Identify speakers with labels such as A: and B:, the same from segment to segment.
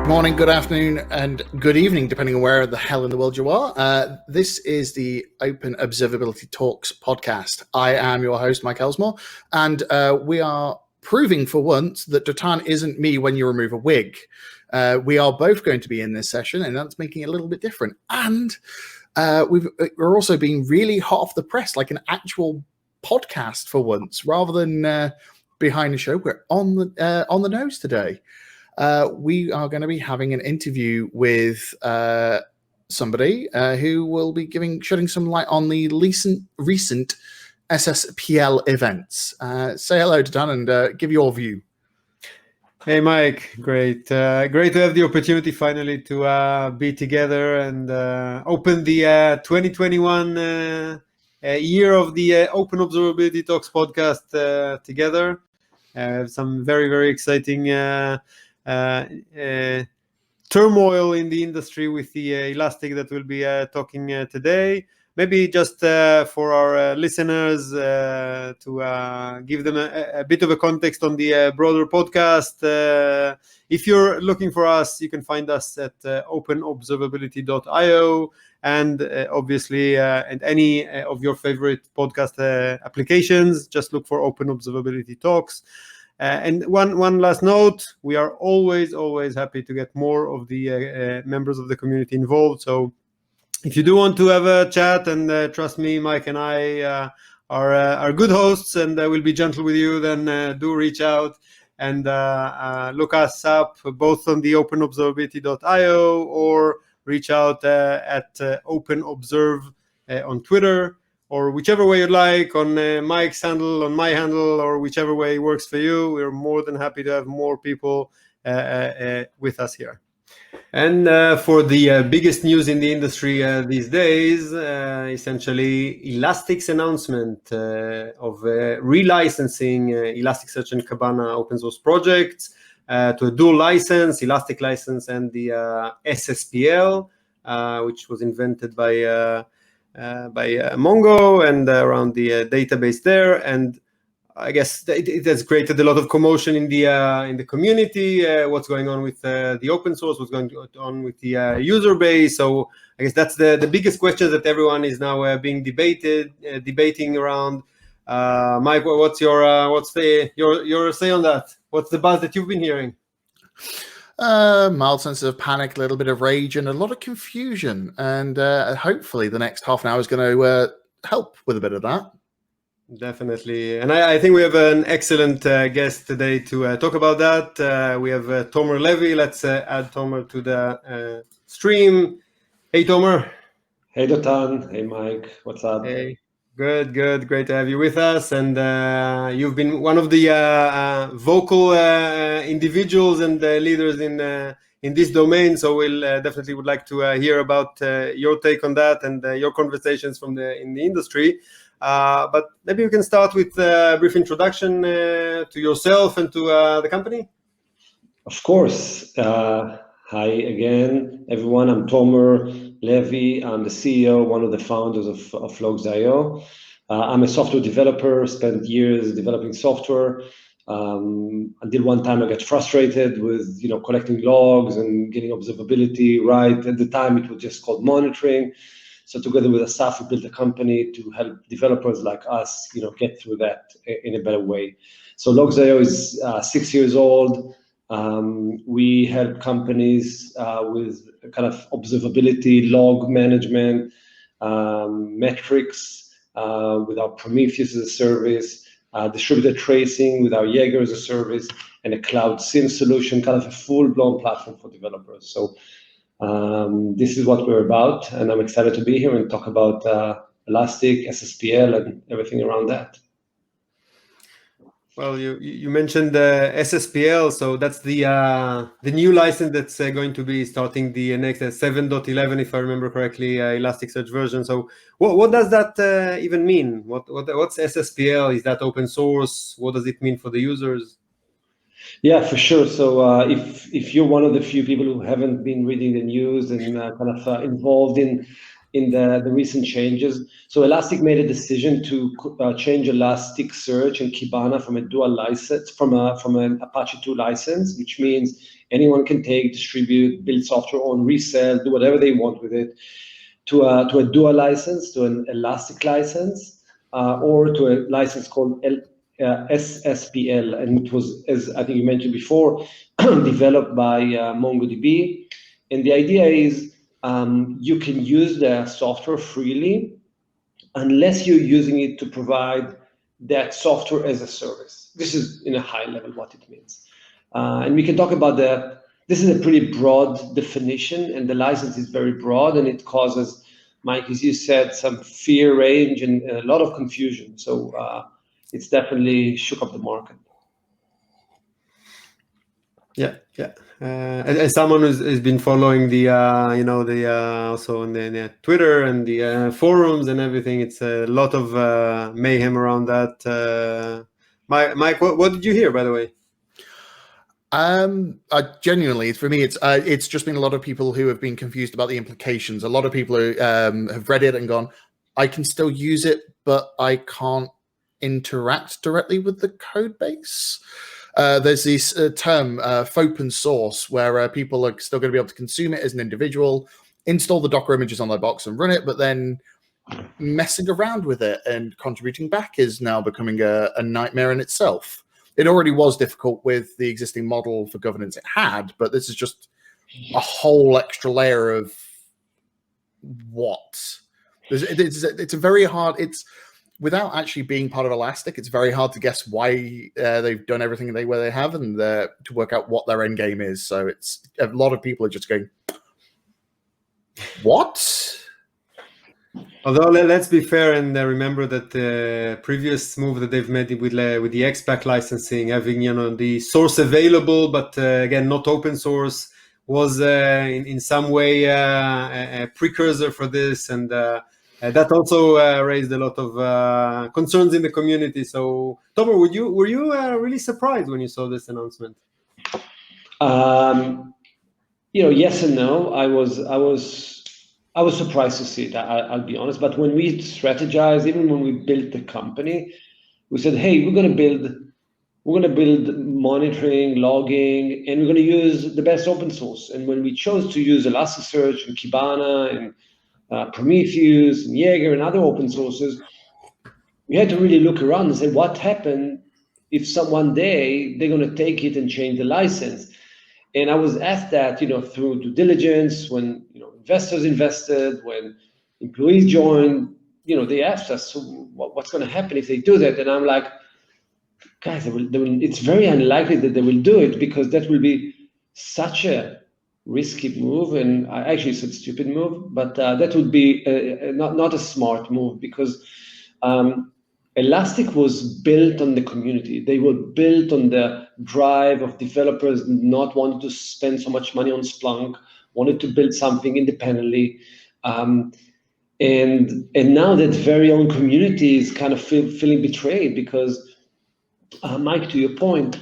A: Good morning, good afternoon, and good evening, depending on where the hell in the world you are. This is the OpenObservability Talks podcast. I am your host, Mike Elsmore, and we are proving for once that Dotan isn't me when you remove a wig. We are both going to be in this session, and that's making it a little bit different. And we're also being really hot off the press, like an actual podcast for once, rather than behind the show. We're on the nose today. We are going to be having an interview with somebody who will be shedding some light on the recent SSPL events. Say hello to Dan and give your view.
B: Hey, Mike. Great to have the opportunity finally to be together and open the 2021 year of the Open Observability Talks podcast together. Some very, very exciting turmoil in the industry with the Elastic that we'll be talking today. Maybe just for our listeners to give them a bit of a context on the broader podcast. If you're looking for us, you can find us at openobservability.io and obviously at any of your favorite podcast applications. Just look for Open Observability Talks. And one last note, we are always happy to get more of the members of the community involved. So if you do want to have a chat, and trust me, Mike and I are good hosts and we'll be gentle with you, then do reach out and look us up both on the openobservability.io or reach out at OpenObserve on Twitter, or whichever way you like, on Mike's handle, on my handle, or whichever way works for you. We're more than happy to have more people with us here. And for the biggest news in the industry these days, essentially Elastic's announcement of relicensing Elasticsearch and Kibana open source projects to a dual license, Elastic license and the SSPL, which was invented by Mongo and around the database there. And I guess it has created a lot of commotion in the community. What's going on with the open source? What's going on with the user base? So I guess that's the biggest question that everyone is now being debating around. Mike, what's your say on that? What's the buzz that you've been hearing?
A: Mild sense of panic, a little bit of rage, and a lot of confusion. And hopefully the next half an hour is going to help with a bit of that.
B: Definitely. And I think we have an excellent guest today to talk about that. We have Tomer Levy. Let's add Tomer to the stream. Hey, Tomer.
C: Hey, Dotan. Hey, Mike. What's up?
B: Hey. Good. Great to have you with us. And you've been one of the vocal individuals and leaders in this domain. So we'll definitely would like to hear about your take on that and your conversations in the industry. But maybe you can start with a brief introduction to yourself and to the company.
C: Of course. Hi again, everyone. I'm Tomer Levy. I'm the CEO, one of the founders of Logs.io. I'm a software developer, spent years developing software. Until one time I got frustrated with collecting logs and getting observability right. At the time it was just called monitoring. So together with the staff, we built a company to help developers like us, get through that in a better way. So Logs.io is 6 years old. We help companies with kind of observability, log management, metrics with our Prometheus as a service, distributed tracing with our Jaeger as a service, and a cloud SIEM solution, kind of a full-blown platform for developers. So this is what we're about, and I'm excited to be here and talk about Elastic, SSPL, and everything around that.
B: Well, you mentioned the SSPL, so that's the new license that's going to be starting the next 7.11, if I remember correctly, Elasticsearch version. So what does that even mean? What's SSPL? Is that open source? What does it mean for the users?
C: Yeah, for sure. So if you're one of the few people who haven't been reading the news and kind of involved in in the recent changes. So Elastic made a decision to change Elasticsearch and Kibana from a dual license, from an Apache 2 license, which means anyone can take, distribute, build software on, resell, do whatever they want with it, to a dual license, to an Elastic license, or to a license called SSPL, and it was, as I think you mentioned before, developed by MongoDB. And the idea is you can use the software freely unless you're using it to provide that software as a service. This is, in a high level, what it means. And we can talk about this is a pretty broad definition, and the license is very broad, and it causes, Mike, as you said, some fear range and a lot of confusion. So it's definitely shook up the market.
B: Yeah. As someone who's been following the also on the Twitter and the forums and everything, it's a lot of mayhem around that. Mike, what did you hear, by the way?
A: Genuinely, for me, it's just been a lot of people who have been confused about the implications. A lot of people who have read it and gone, I can still use it, but I can't interact directly with the code base. There's this term, open source, where people are still going to be able to consume it as an individual, install the Docker images on their box and run it, but then messing around with it and contributing back is now becoming a nightmare in itself. It already was difficult with the existing model for governance it had, but this is just a whole extra layer of what. It's a very hard, without actually being part of Elastic, it's very hard to guess why they've done everything they have and to work out what their end game is. So it's a lot of people are just going, what?
B: Although let's be fair and remember that the previous move that they've made with the XPack licensing, having the source available, but again not open source, was in some way a precursor for this, and that also raised a lot of concerns in the community. So, Tomer, were you really surprised when you saw this announcement?
C: Yes and no. I was surprised to see it. I'll be honest. But when we strategized, even when we built the company, we said, "Hey, we're going to build monitoring, logging, and we're going to use the best open source." And when we chose to use Elasticsearch and Kibana and Prometheus and Jaeger and other open sources, we had to really look around and say, what happened if one day they're going to take it and change the license? And I was asked that, through due diligence, when investors invested, when employees joined, they asked us, so what's going to happen if they do that? And I'm like, guys, it's very unlikely that they will do it, because that will be such a risky move, and I actually said stupid move, but that would be not a smart move, because Elastic was built on the community. They were built on the drive of developers not wanting to spend so much money on Splunk, wanted to build something independently. And now that very own community is kind of feeling betrayed, because, Mike, to your point,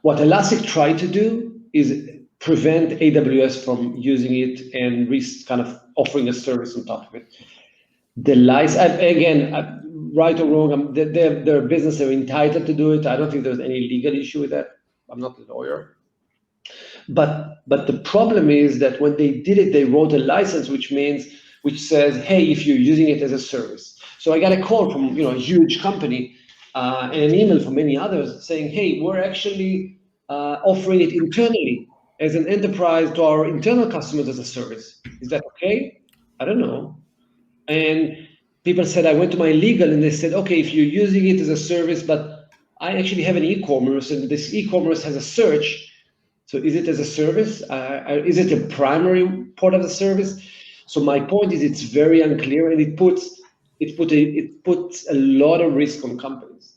C: what Elastic tried to do is prevent AWS from using it and kind of offering a service on top of it. The license, again, right or wrong, their business, they're entitled to do it. I don't think there's any legal issue with that. I'm not a lawyer. But the problem is that when they did it, they wrote a license, which says, hey, if you're using it as a service. So I got a call from a huge company and an email from many others saying, hey, we're actually offering it internally as an enterprise to our internal customers as a service. Is that okay? I don't know. And people said, I went to my legal and they said, okay, if you're using it as a service, but I actually have an e-commerce and this e-commerce has a search. So is it as a service? Is it a primary part of the service? So my point is it's very unclear, and it puts a lot of risk on companies.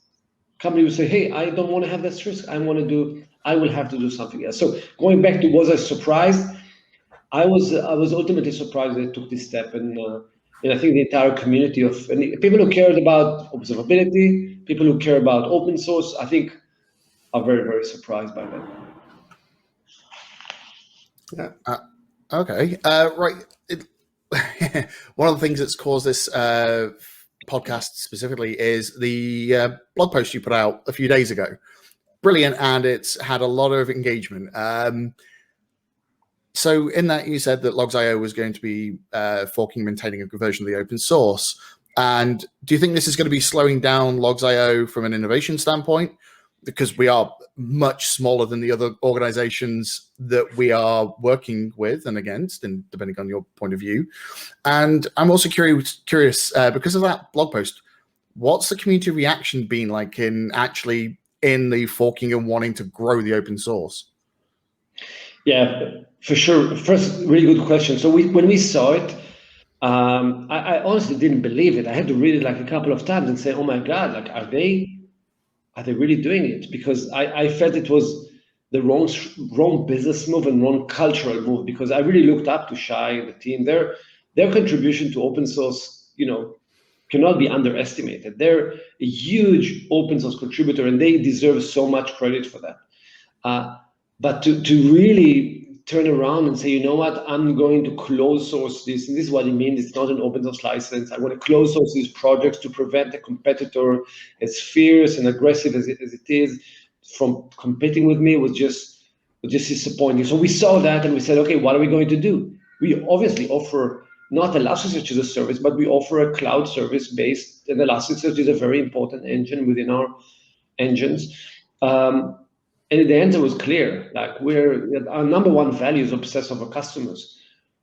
C: Companies will say, hey, I don't want to have that risk. I will have to do something else. So going back to, was I surprised? I was ultimately surprised they took this step, and I think the entire community of people who cared about observability, people who care about open source, I think are very, very surprised by that.
A: Yeah. Okay. Right. one of the things that's caused this podcast specifically is the blog post you put out a few days ago. Brilliant, and it's had a lot of engagement. So in that, you said that Logs.io was going to be forking, maintaining a version of the open source. And do you think this is going to be slowing down Logs.io from an innovation standpoint? Because we are much smaller than the other organizations that we are working with and against, and depending on your point of view. And I'm also curious because of that blog post, what's the community reaction been like in the forking and wanting to grow the open source?
C: Yeah, for sure. First, really good question. So when we saw it, I honestly didn't believe it. I had to read it like a couple of times and say, "Oh my God! Like, are they really doing it?" Because I felt it was the wrong business move and wrong cultural move. Because I really looked up to Shai and the team. Their contribution to open source, cannot be underestimated. They're a huge open source contributor, and they deserve so much credit for that. But to really turn around and say, you know what, I'm going to close source this, and this is what it means. It's not an open source license. I want to close source these projects to prevent a competitor as fierce and aggressive as it is from competing with me was just disappointing. So we saw that and we said, okay, what are we going to do? We obviously offer not Elasticsearch as a service, but we offer a cloud service based, and Elasticsearch is a very important engine within our engines. And the answer was clear. Like, our number one value is obsess over customers.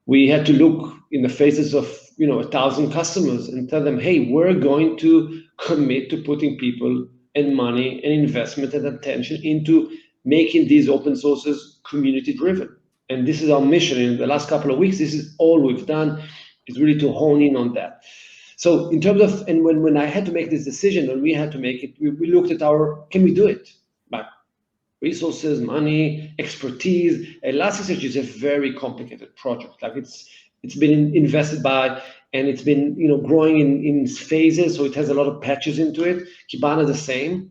C: We had to look in the faces of 1,000 customers and tell them, hey, we're going to commit to putting people and money and investment and attention into making these open sources community driven. And this is our mission. In the last couple of weeks, this is all we've done, is really to hone in on that. So in terms of, and when I had to make this decision, when we had to make it, we looked at can we do it? Like, resources, money, expertise. Elasticsearch is a very complicated project. Like, it's been invested by, and it's been growing in phases, so it has a lot of patches into it. Kibana the same.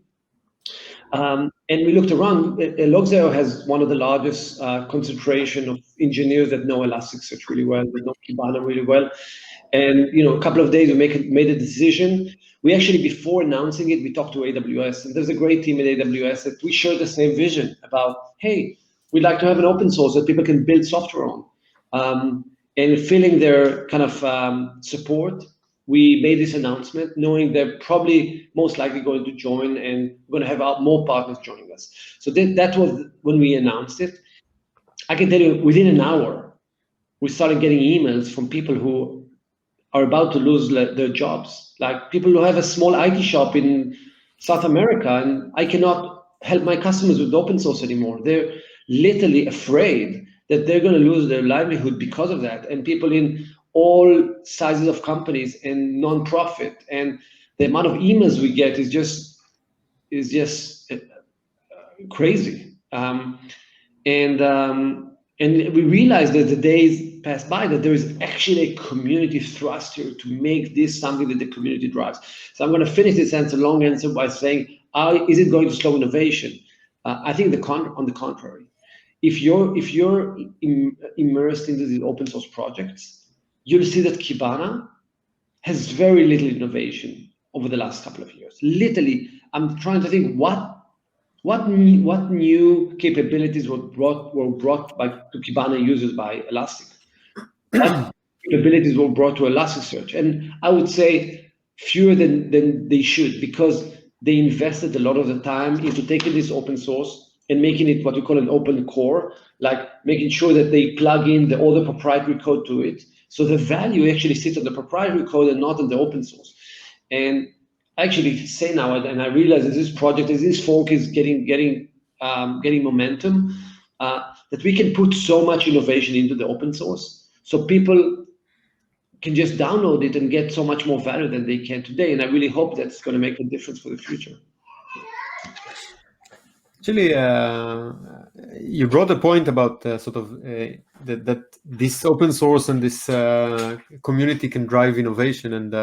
C: And we looked around. Logs.io has one of the largest concentration of engineers that know Elasticsearch really well, that know Kibana really well. And a couple of days we made a decision. We actually, before announcing it, we talked to AWS, and there's a great team at AWS that we share the same vision about, hey, we'd like to have an open source that people can build software on. And feeling their kind of support, we made this announcement, knowing they're probably most likely going to join, and we're going to have more partners joining us. So that was when we announced it. I can tell you, within an hour, we started getting emails from people who are about to lose their jobs, like people who have a small IT shop in South America, and I cannot help my customers with open source anymore. They're literally afraid that they're going to lose their livelihood because of that. And people in all sizes of companies and nonprofit, and the amount of emails we get is just crazy. And we realized that the days passed by that there is actually a community thrust here to make this something that the community drives. So I'm going to finish this long answer by saying, is it going to slow innovation? I think on the contrary. If you're immersed into these open source projects, you'll see that Kibana has very little innovation over the last couple of years. Literally, I'm trying to think what new capabilities were brought to Kibana users by Elastic? What capabilities were brought to Elasticsearch? And I would say fewer than they should, because they invested a lot of the time into taking this open source and making it what we call an open core, like making sure that they plug in all the proprietary code to it. So the value actually sits on the proprietary code and not on the open source. And I actually say now, and I realize that this project, this fork is getting momentum, that we can put so much innovation into the open source, so people can just download it and get so much more value than they can today. And I really hope that's going to make a difference for the future.
B: Actually, you brought a point about that this open source and this community can drive innovation, and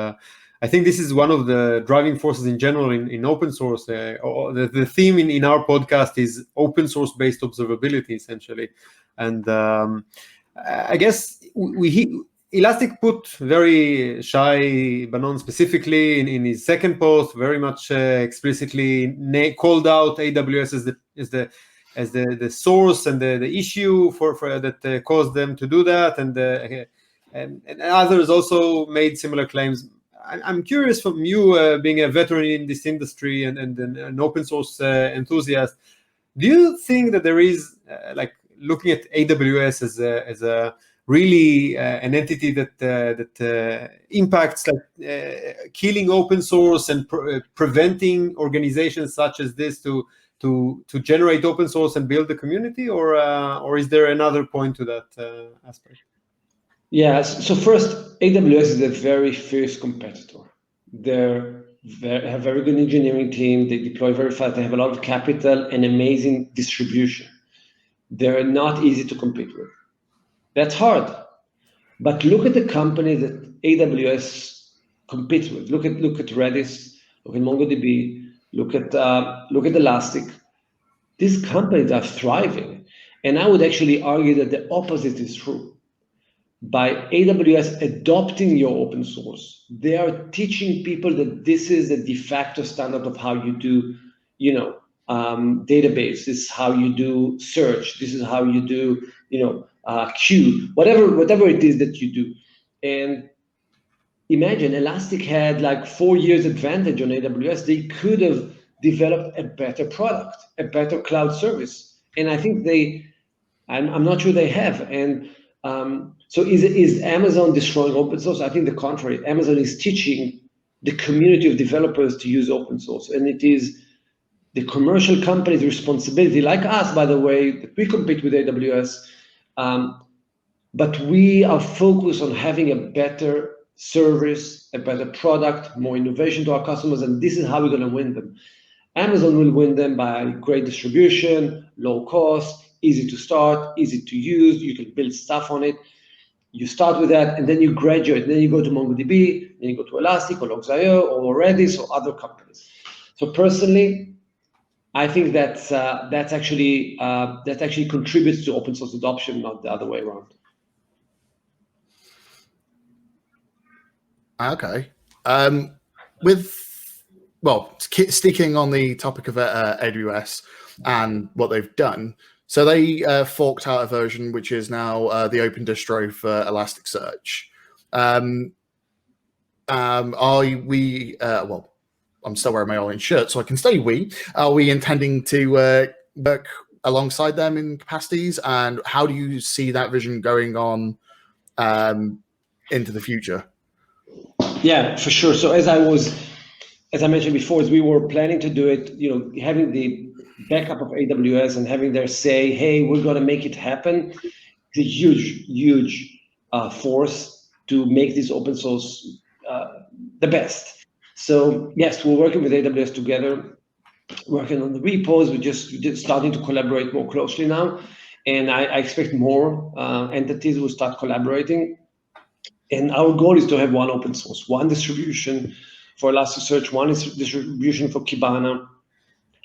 B: I think this is one of the driving forces in general in open source. The theme in our podcast is open source based observability, essentially, and I guess Elastic put very shy Banon specifically in his second post, very much explicitly called out AWS as the source and the issue for that caused them to do that, and others also made similar claims. I'm curious from you, being a veteran in this industry and an open source enthusiast, do you think that there is like looking at AWS as a really an entity that impacts like killing open source and preventing organizations such as this to generate open source and build the community, or is there another point to that aspect?
C: Yes. So first, AWS is a very fierce competitor. They have a very good engineering team. They deploy very fast. They have a lot of capital and amazing distribution. They're not easy to compete with. That's hard. But look at the companies that AWS competes with. Look at Redis, look at MongoDB, look at Elastic. These companies are thriving. And I would actually argue that the opposite is true. By AWS adopting your open source, they are teaching people that this is the de facto standard of how you do, database. This is how you do search. This is how you do, queue, whatever it is that you do. And imagine Elastic had like 4 years advantage on AWS. They could have developed a better product, a better cloud service. And I think I'm not sure they have. And so is Amazon destroying open source? I think the contrary. Amazon is teaching the community of developers to use open source. And it is the commercial company's responsibility, like us, by the way, that we compete with AWS, but we are focused on having a better service, a better product, more innovation to our customers, and this is how we're going to win them. Amazon will win them by great distribution, low cost, easy to start, easy to use. You can build stuff on it. You start with that, and then you graduate. Then you go to MongoDB, then you go to Elastic or Logs.io or Redis or other companies. So personally, I think that actually contributes to open source adoption, not the other way around.
A: Okay. Sticking on the topic of AWS and what they've done, so they forked out a version which is now the open distro for Elasticsearch. I'm still wearing my orange shirt, so I can say we. Are we intending to work alongside them in capacities? And how do you see that vision going on into the future?
C: Yeah, for sure. So as I mentioned before, as we were planning to do it, having the backup of AWS and having their say, hey, we're going to make it happen, it's a huge force to make this open source the best. So yes, we're working with AWS together, working on the repos. We're just starting to collaborate more closely now. And I expect more entities will start collaborating. And our goal is to have one open source, one distribution for Elasticsearch, one distribution for Kibana.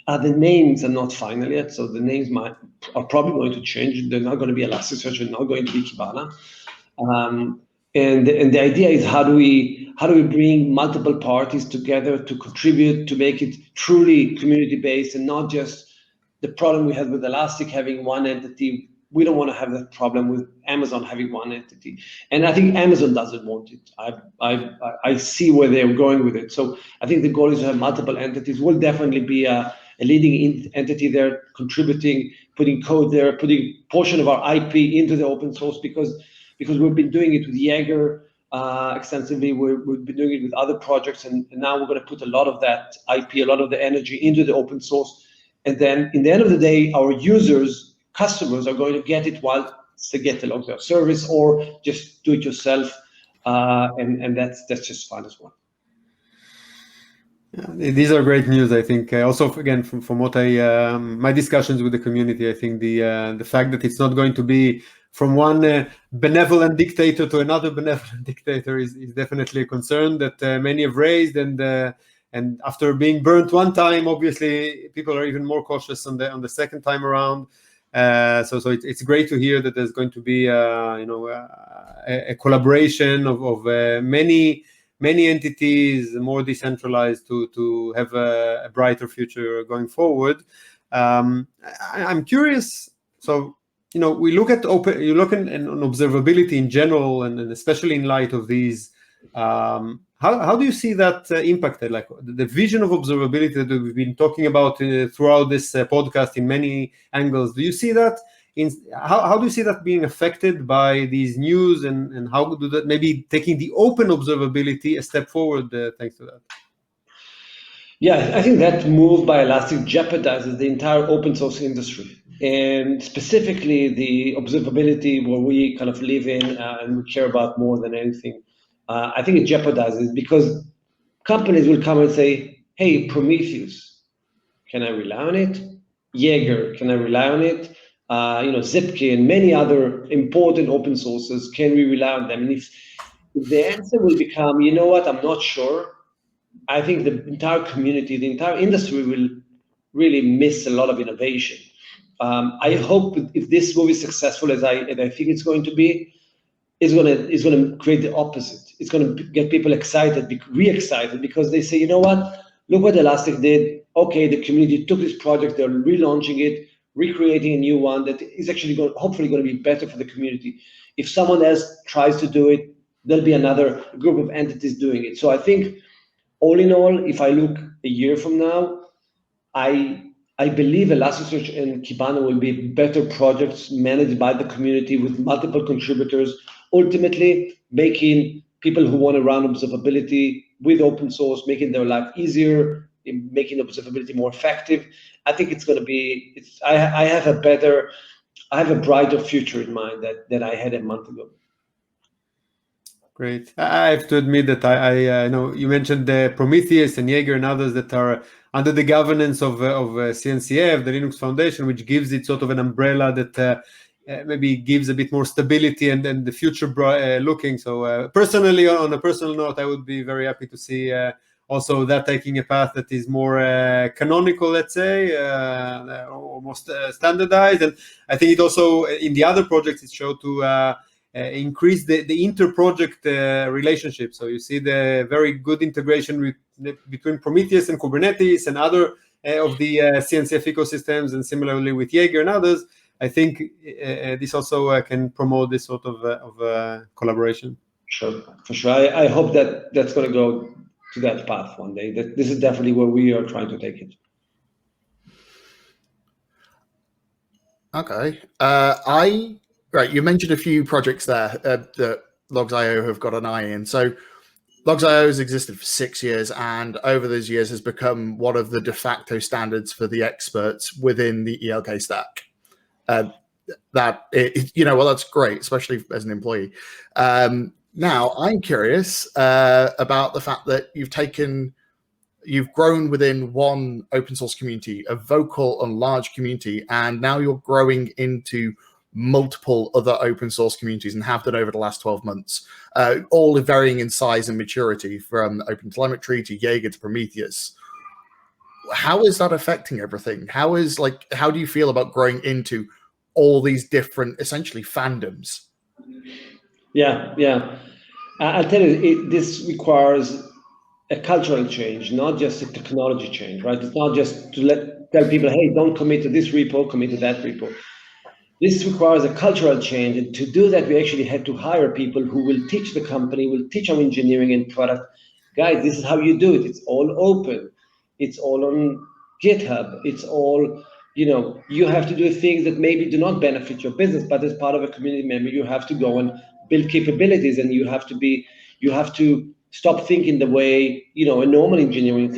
C: The names are not final yet, so the names are probably going to change. They're not going to be Elasticsearch, they're not going to be Kibana. And the idea is how do we bring multiple parties together to contribute, to make it truly community-based and not just the problem we had with Elastic having one entity. We don't want to have that problem with Amazon having one entity. And I think Amazon doesn't want it. I see where they're going with it. So I think the goal is to have multiple entities. We'll definitely be a leading entity there, contributing, putting code there, putting portion of our IP into the open source because we've been doing it with Jaeger extensively. We've been doing it with other projects, and now we're going to put a lot of that IP, a lot of the energy into the open source. And then in the end of the day, our customers are going to get it while they get the Log.io service or just do it yourself. And that's just fine as well.
B: Yeah, these are great news. I think also again from what my discussions with the community, I think the fact that it's not going to be from one benevolent dictator to another benevolent dictator is definitely a concern that many have raised, and after being burnt one time, obviously people are even more cautious on the second time around. So it's great to hear that there's going to be a collaboration of many entities, more decentralized, to have a brighter future going forward. I'm curious. So we look at on observability in general, and especially in light of these. How do you see that impacted, like the vision of observability that we've been talking about throughout this podcast in many angles? Do you see that? How do you see that being affected by these news, and how do that maybe taking the open observability a step forward thanks to that?
C: Yeah, I think that move by Elastic jeopardizes the entire open source industry, and specifically the observability where we kind of live in and we care about more than anything. I think it jeopardizes because companies will come and say, hey, Prometheus, can I rely on it? Jaeger, can I rely on it? Zipkin and many other important open sources, can we rely on them? And if the answer will become, you know what, I'm not sure, I think the entire community, the entire industry will really miss a lot of innovation. I hope if this will be successful, as I think it's going to be, is going to create the opposite. It's going to get people excited, re-excited, because they say, you know what, look what Elastic did. Okay, the community took this project, they're relaunching it, recreating a new one that is actually hopefully going to be better for the community. If someone else tries to do it, there'll be another group of entities doing it. So I think, all in all, if I look a year from now, I believe Elasticsearch and Kibana will be better projects managed by the community with multiple contributors, ultimately making people who want to run observability with open source, making their life easier, making observability more effective. I think it's going to be, I have a brighter future in mind than I had a month ago.
B: Great. I have to admit that I know you mentioned the Prometheus and Jaeger and others that are under the governance of CNCF, the Linux Foundation, which gives it sort of an umbrella that maybe gives a bit more stability and the future looking. So personally, on a personal note, I would be very happy to see also that taking a path that is more canonical, let's say, almost standardized. And I think it also, in the other projects, it showed to increase the inter-project relationship. So you see the very good integration between Prometheus and Kubernetes and other of the CNCF ecosystems, and similarly with Jaeger and others. I think this also can promote this sort of collaboration.
C: Sure, for sure. I hope that's going to go to that path one day. This is definitely where we are trying to take it.
A: Okay. Right, you mentioned a few projects there that Logs.io have got an eye in. So Logs.io has existed for 6 years, and over those years has become one of the de facto standards for the experts within the ELK stack. That's great, especially as an employee. Now, I'm curious about the fact that you've grown within one open source community, a vocal and large community, and now you're growing into multiple other open source communities and have done over the last 12 months, all varying in size and maturity, from OpenTelemetry to Jaeger to Prometheus. How is that affecting everything? How do you feel about growing into all these different, essentially, fandoms?
C: Yeah. I'll tell you, this requires a cultural change, not just a technology change, right? It's not just to tell people, hey, don't commit to this repo, commit to that repo. This requires a cultural change, and to do that, we actually had to hire people who will teach the company, will teach our engineering and product. Guys, this is how you do it. It's all open. It's all on GitHub. It's all, you have to do things that maybe do not benefit your business, but as part of a community member, you have to go and build capabilities, and you have to stop thinking the way, a normal engineering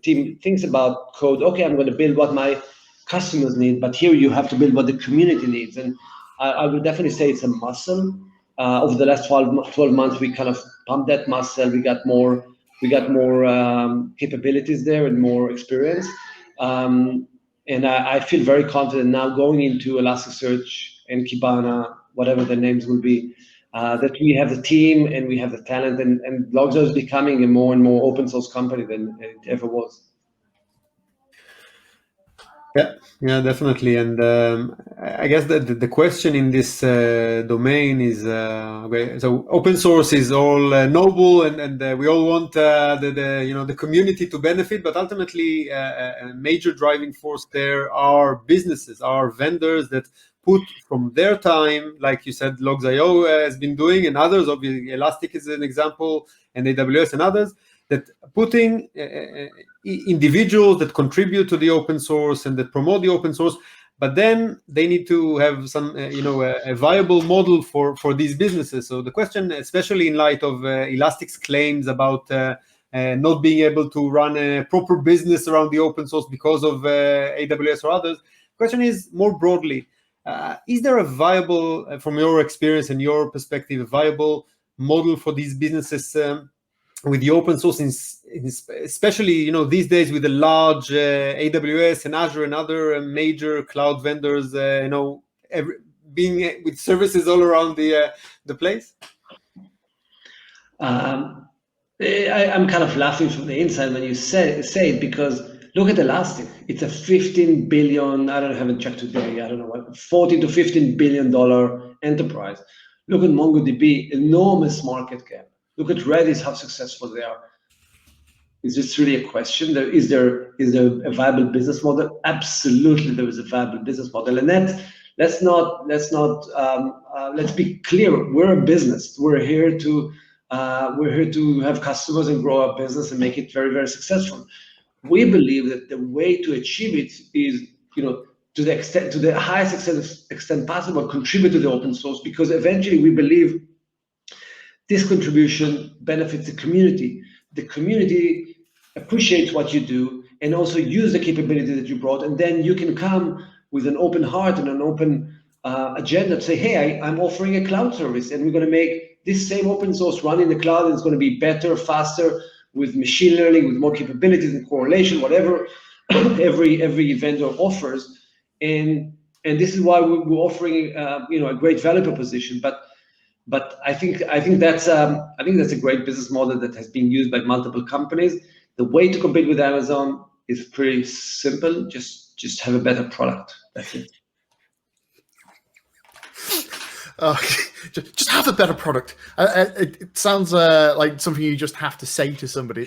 C: team thinks about code. Okay, I'm going to build what my customers need, but here you have to build what the community needs. And I would definitely say it's a muscle. Over the last 12 months, we kind of pumped that muscle. We got more capabilities there and more experience. And I feel very confident now going into Elasticsearch and Kibana, whatever the names will be, that we have the team and we have the talent, and Logs.io is becoming a more and more open source company than it ever was.
B: Yeah, definitely. And I guess that the question in this domain is, okay, so open source is all noble, and we all want the community to benefit, but ultimately a major driving force there are businesses, are vendors that put from their time, like you said, Logs.io has been doing, and others, obviously Elastic is an example, and AWS and others, that putting individuals that contribute to the open source and that promote the open source, but then they need to have some, a viable model for these businesses. So the question, especially in light of Elastic's claims about not being able to run a proper business around the open source because of AWS or others, the question is more broadly, is there a viable, from your experience and your perspective, a viable model for these businesses with the open source, especially these days with the large AWS and Azure and other major cloud vendors, being with services all around the place?
C: I'm kind of laughing from the inside when you say it, because look at Elastic. It's a $15 billion, I haven't checked today, I don't know what, $14 to $15 billion enterprise. Look at MongoDB, enormous market cap. Look at Redis, how successful they are. Is this really a question? Is there a viable business model? Absolutely, there is a viable business model, and let's be clear. We're a business. We're here to have customers and grow our business and make it very, very successful. We believe that the way to achieve it is, to the highest extent possible, contribute to the open source, because eventually we believe this contribution benefits the community. The community appreciates what you do and also use the capability that you brought, and then you can come with an open heart and an open agenda to say, hey, I'm offering a cloud service, and we're going to make this same open source run in the cloud, and it's going to be better, faster, with machine learning, with more capabilities and correlation, whatever every vendor offers. And this is why we're offering a great value proposition. But I think that's a great business model that has been used by multiple companies. The way to compete with Amazon is pretty simple. Just have a better product. That's it.
A: Just have a better product. It sounds like something you just have to say to somebody.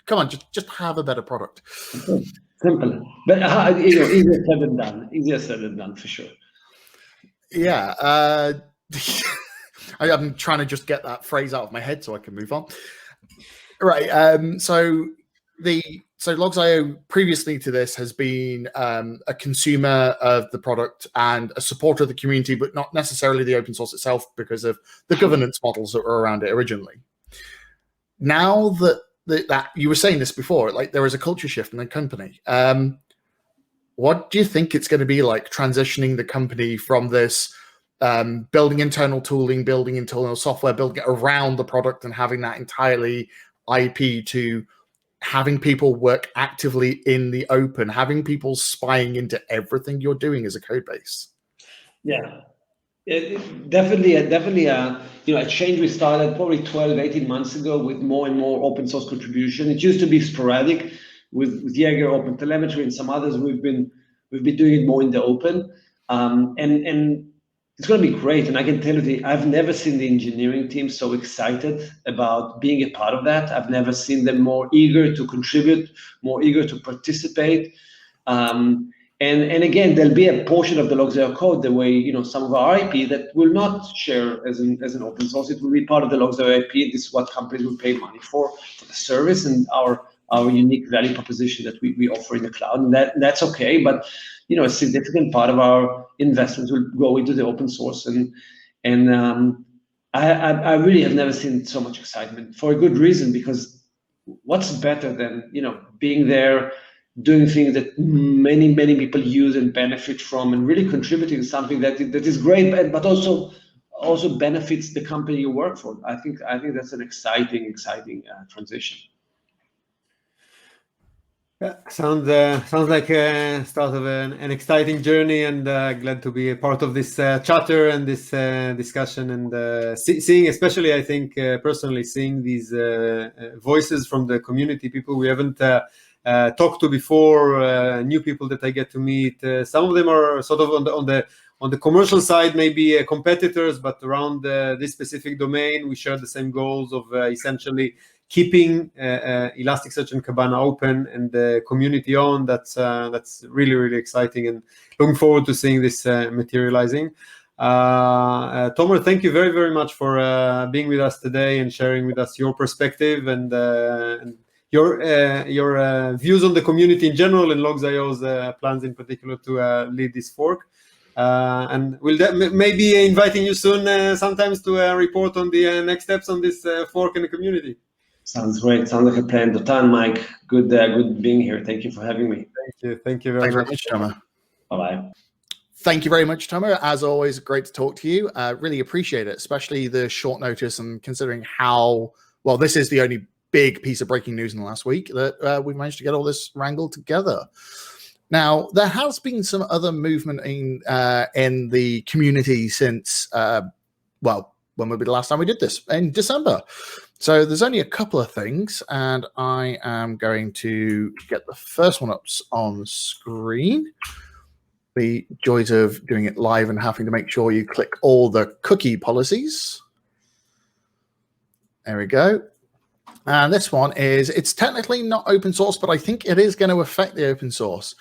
A: Come on, just have a better product.
C: Simple, but easier said than done. Easier said than done, for sure.
A: Yeah. I'm trying to just get that phrase out of my head so I can move on. Right. So Logs.io previously to this has been a consumer of the product and a supporter of the community, but not necessarily the open source itself because of the governance models that were around it originally. Now that you were saying this before, like there is a culture shift in the company. What do you think it's going to be like transitioning the company from this building internal tooling, building internal software, building it around the product and having that entirely IP, to having people work actively in the open, having people spying into everything you're doing as a code base?
C: Yeah, definitely a change we started probably 12, 18 months ago with more and more open source contribution. It used to be sporadic with Jaeger, OpenTelemetry, and some others. We've been doing it more in the open, and it's going to be great. And I can tell you, I've never seen the engineering team so excited about being a part of that. I've never seen them more eager to contribute, more eager to participate. And again, there'll be a portion of the Logs.io code, the way some of our IP that will not share as an open source. It will be part of the Logs.io IP. This is what companies will pay money for the service and our unique value proposition that we offer in the cloud, and that's okay. But a significant part of our investments will go into the open source, and I really have never seen so much excitement, for a good reason, because what's better than being there, doing things that many people use and benefit from, and really contributing something that is great, but also benefits the company you work for. I think that's an exciting transition.
B: Yeah, sounds like a start of an exciting journey, and glad to be a part of this chatter and this discussion, and seeing, especially, I think personally, seeing these voices from the community, people we haven't talked to before, new people that I get to meet. Some of them are sort of on the commercial side, maybe competitors, but around this specific domain, we share the same goals of essentially keeping Elasticsearch and Kibana open and the community owned. That's really, really exciting, and looking forward to seeing this materializing. Tomer, thank you very, very much for being with us today and sharing with us your perspective and your views on the community in general and Logs.io's plans in particular to lead this fork. And we'll maybe inviting you soon sometimes to report on the next steps on this fork in the community.
C: Sounds great. Sounds like a plan. Dotan, Mike, good being here. Thank you for having me.
B: Thank you very
A: much, Tomer.
C: Bye-bye.
A: Thank you very much, Tomer. As always, great to talk to you. Really appreciate it, especially the short notice and considering how, well, this is the only big piece of breaking news in the last week that we've managed to get all this wrangled together. Now, there has been some other movement in the community since, well, when would be the last time we did this? In December. So there's only a couple of things, and I am going to get the first one up on screen. The joys of doing it live and having to make sure you click all the cookie policies. There we go. And this one is, it's technically not open source, but I think it is going to affect the open source.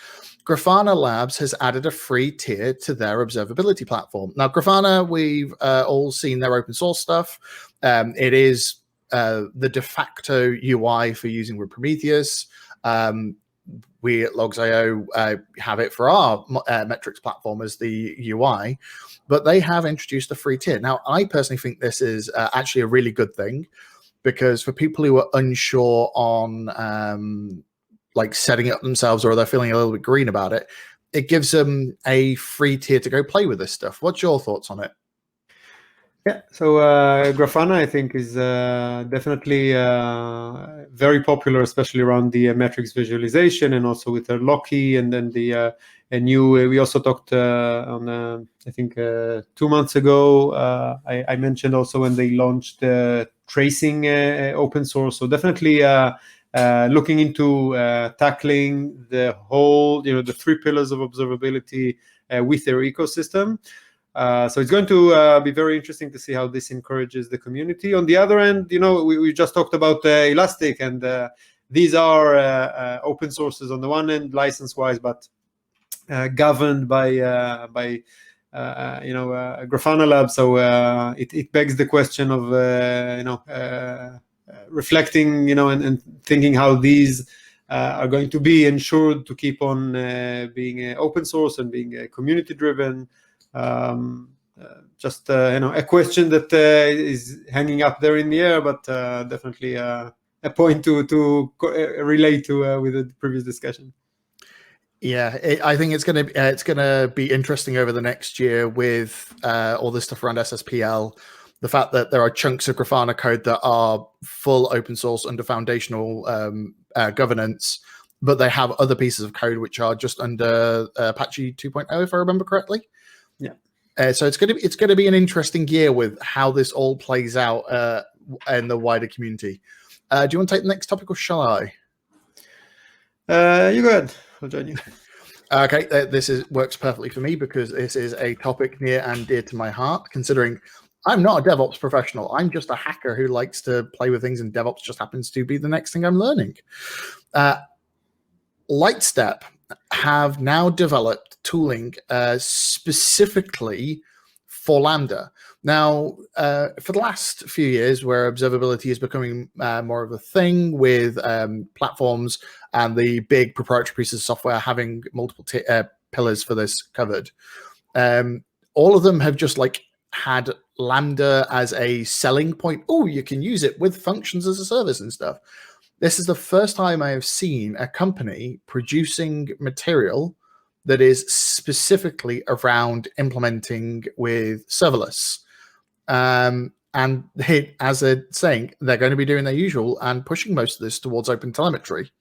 A: Grafana Labs has added a free tier to their observability platform. Now, Grafana, we've all seen their open source stuff. It is the de facto UI for using with Prometheus. We at Logs.io have it for our metrics platform as the UI, but they have introduced a free tier. Now, I personally think this is actually a really good thing, because for people who are unsure on like setting it up themselves, or they're feeling a little bit green about it, it gives them a free tier to go play with this stuff. What's your thoughts on it?
B: Yeah, so Grafana, I think, is definitely very popular, especially around the metrics visualization, and also with their Loki, and then the new. We also talked on, I think, 2 months ago. I mentioned also when they launched tracing open source. So definitely looking into tackling the whole, the 3 pillars of observability with their ecosystem. So it's going to be very interesting to see how this encourages the community. On the other end, we just talked about Elastic, and these are open sources on the one end, license-wise, but governed by Grafana Lab. So it begs the question of reflecting, and thinking how these are going to be ensured to keep on being open source and being community-driven. Just a question that is hanging up there in the air, but definitely a point to relate to with the previous discussion.
A: Yeah, I think it's gonna be interesting over the next year with all this stuff around SSPL. The fact that there are chunks of Grafana code that are full open source under foundational governance, but they have other pieces of code which are just under Apache 2.0, if I remember correctly.
B: Yeah.
A: So it's gonna be an interesting year with how this all plays out in the wider community. Do you want to take the next topic, or shall I?
B: You go ahead. I'll join you.
A: Okay, this works perfectly for me, because this is a topic near and dear to my heart, considering I'm not a DevOps professional. I'm just a hacker who likes to play with things, and DevOps just happens to be the next thing I'm learning. Lightstep have now developed tooling specifically for Lambda. Now, for the last few years, where observability is becoming more of a thing with platforms and the big proprietary pieces of software having multiple pillars for this covered, all of them have just had Lambda as a selling point. Oh, you can use it with functions as a service and stuff. This is the first time I have seen a company producing material that is specifically around implementing with serverless. And they, as they're saying, they're going to be doing their usual and pushing most of this towards open telemetry.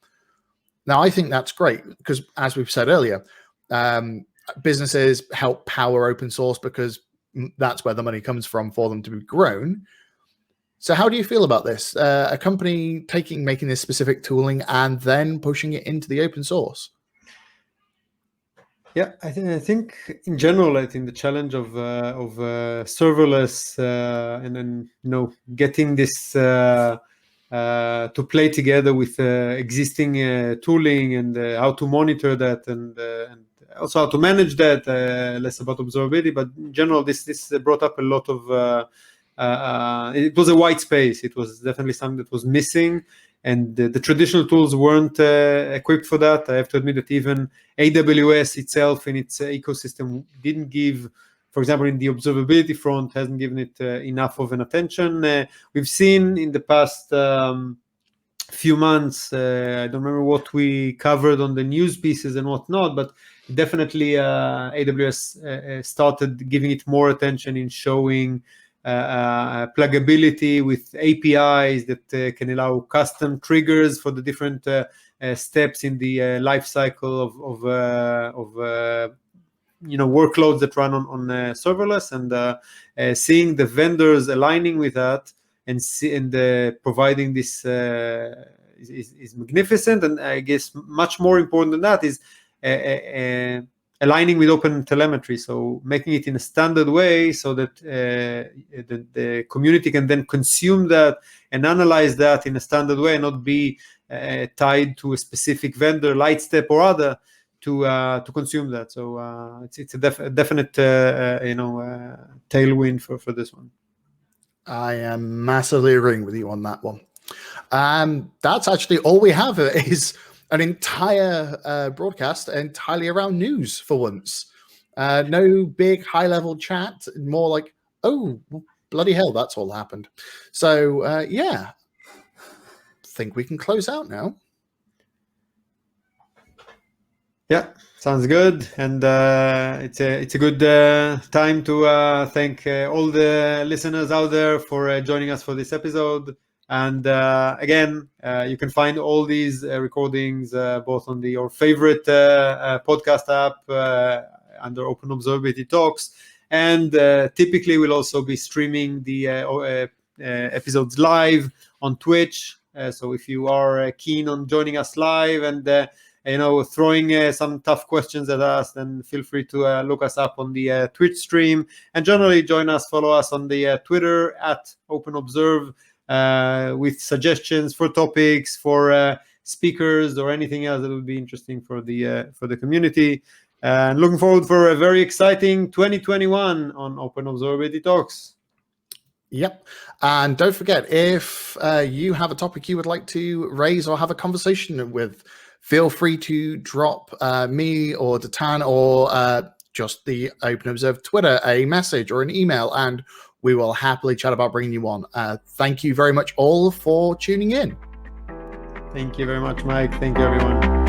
A: Now, I think that's great, because as we've said earlier, businesses help power open source because that's where the money comes from for them to be grown. So how do you feel about this? A company making this specific tooling and then pushing it into the open source?
B: Yeah, I think in general, I think the challenge of serverless and then getting this to play together with existing tooling and how to monitor that and also how to manage that. Less about observability, but in general, this brought up a lot of. It was a white space. It was definitely something that was missing. And the traditional tools weren't equipped for that. I have to admit that even AWS itself in its ecosystem didn't give, for example, in the observability front, hasn't given it enough of an attention. We've seen in the past few months, I don't remember what we covered on the news pieces and whatnot, but definitely AWS started giving it more attention in showing pluggability with APIs that can allow custom triggers for the different steps in the life cycle of workloads that run on serverless, and seeing the vendors aligning with that and providing this is magnificent. And I guess much more important than that is aligning with open telemetry, so making it in a standard way so that the community can then consume that and analyze that in a standard way and not be tied to a specific vendor, Lightstep or other, to consume that. So it's a definite tailwind for this one.
A: I am massively agreeing with you on that one. That's actually all we have is an entire broadcast entirely around news for once. No big high-level chat, more like, oh, bloody hell, that's all happened. So, yeah, think we can close out now.
B: Yeah, sounds good. And it's a good time to thank all the listeners out there for joining us for this episode. And again, you can find all these recordings both on your favorite podcast app under OpenObservability Talks. And typically we'll also be streaming the episodes live on Twitch. So if you are keen on joining us live and throwing some tough questions at us, then feel free to look us up on the Twitch stream. And generally follow us on the Twitter at OpenObserve. With suggestions for topics, for speakers, or anything else that would be interesting for the community. And looking forward for a very exciting 2021 on OpenObservability Talks.
A: Yep. And don't forget, if you have a topic you would like to raise or have a conversation with, feel free to drop me or Datan or just the OpenObserve Twitter a message or an email, and we will happily chat about bringing you on. Thank you very much all for tuning in.
B: Thank you very much, Mike. Thank you, everyone.